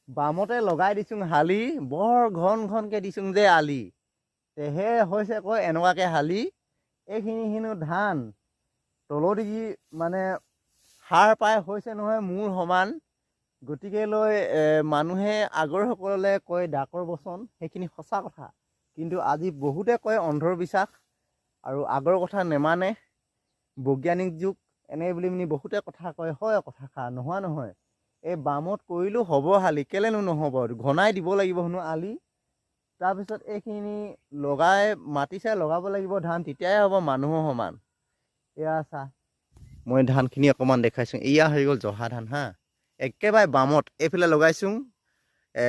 বামতে লগাই দিছোঁ হালি বৰ ঘন ঘনকৈ দিছোঁ যে আলি তেহে হৈছে কয় এনেকুৱাকৈ হালি এইখিনি হেনো ধান তলদি মানে সাৰ পাই হৈছে নহয় মূৰ সমান গতিকে লৈ মানুহে আগৰসকলে কয় ডাকৰ বচন সেইখিনি সঁচা কথা কিন্তু আজি বহুতে কয় অন্ধবিশ্বাস আৰু আগৰ কথা নেমানে বৈজ্ঞানিক যুগ এনে বুলি মানি বহুতে কথা কয় হয় কথাষাৰ নোহোৱা নহয় এই বামত কৰিলেও হ'ব হালি কেলেনো নহ'ব ঘনাই দিব লাগিব হেনো আলি তাৰপিছত এইখিনি লগাই মাটি চাই লগাব লাগিব ধান তেতিয়াই হ'ব মানুহৰ সমান এয়া চা মই ধানখিনি অকণমান দেখাইছোঁ এয়া হৈ গ'ল জহা ধান হা একেবাৰে বামত এইফালে লগাইছোঁ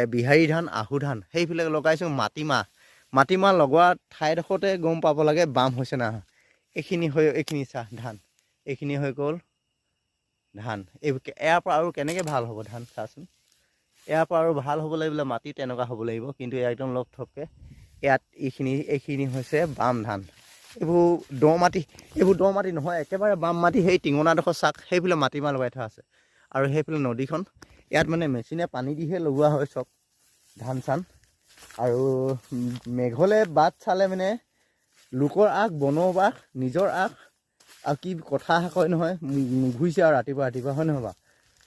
বিহাৰী ধান আহু ধান সেইফালে লগাইছোঁ মাটিমাহ লগোৱা ঠাইডোখৰতে গম পাব লাগে বাম হৈছে না এইখিনি চাহ ধান এইখিনি হৈ গ'ল ধান ইয়াৰ পৰা আৰু কেনেকৈ ভাল হ'ব ধান চাচোন ইয়াৰ পৰা আৰু ভাল হ'ব লাগিব মাটি তেনেকুৱা হ'ব লাগিব কিন্তু একদম লগ থপকৈ ইয়াত এইখিনি হৈছে বাম ধান এইবোৰ দ মাটি নহয় একেবাৰে বাম মাটি সেই টিঙনাডোখৰ চাক সেইফালে মাটিমাহ লগাই থোৱা আছে আৰু সেইফালে নদীখন ইয়াত মানে মেচিনে পানী দিহে লগোৱা হয় চব ধান চান আৰু মেঘলে বাট চালে মানে লোকৰ আগ বনৰ বাস নিজৰ আগ আৰু কি কথা কয় নহয় ঘূৰিছে আৰু ৰাতিপুৱা হয় নহয় বাৰু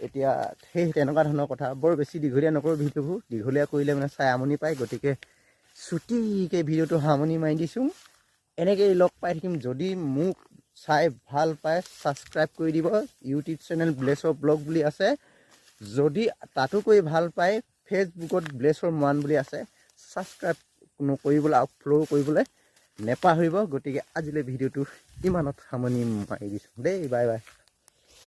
এতিয়া সেই তেনেকুৱা ধৰণৰ কথা বৰ বেছি দীঘলীয়া নকৰোঁ ভিডিঅ'বোৰ দীঘলীয়া কৰিলে মানে চাই আমনি পায় গতিকে চুটিকৈ ভিডিঅ'টো সামৰণি মাৰি দিছোঁ এনেকৈ লগ পাই থাকিম যদি মোক চাই ভাল পায় ছাবস্ক্ৰাইব কৰি দিব ইউটিউব চেনেল ব্লেছৰ ব্লগ বুলি আছে যদি তাতো কৰি ভাল পায় ফেচবুকত ব্লেছৰ মান বুলি আছে ছাবস্ক্ৰাইব নকৰিবলৈ আৰু ফ'ল' কৰিবলৈ নেপাহৰিব গতিকে আজিলৈ ভিডিঅ'টো ইমানত সামৰণি মাৰি দিছোঁ দেই বাই বাই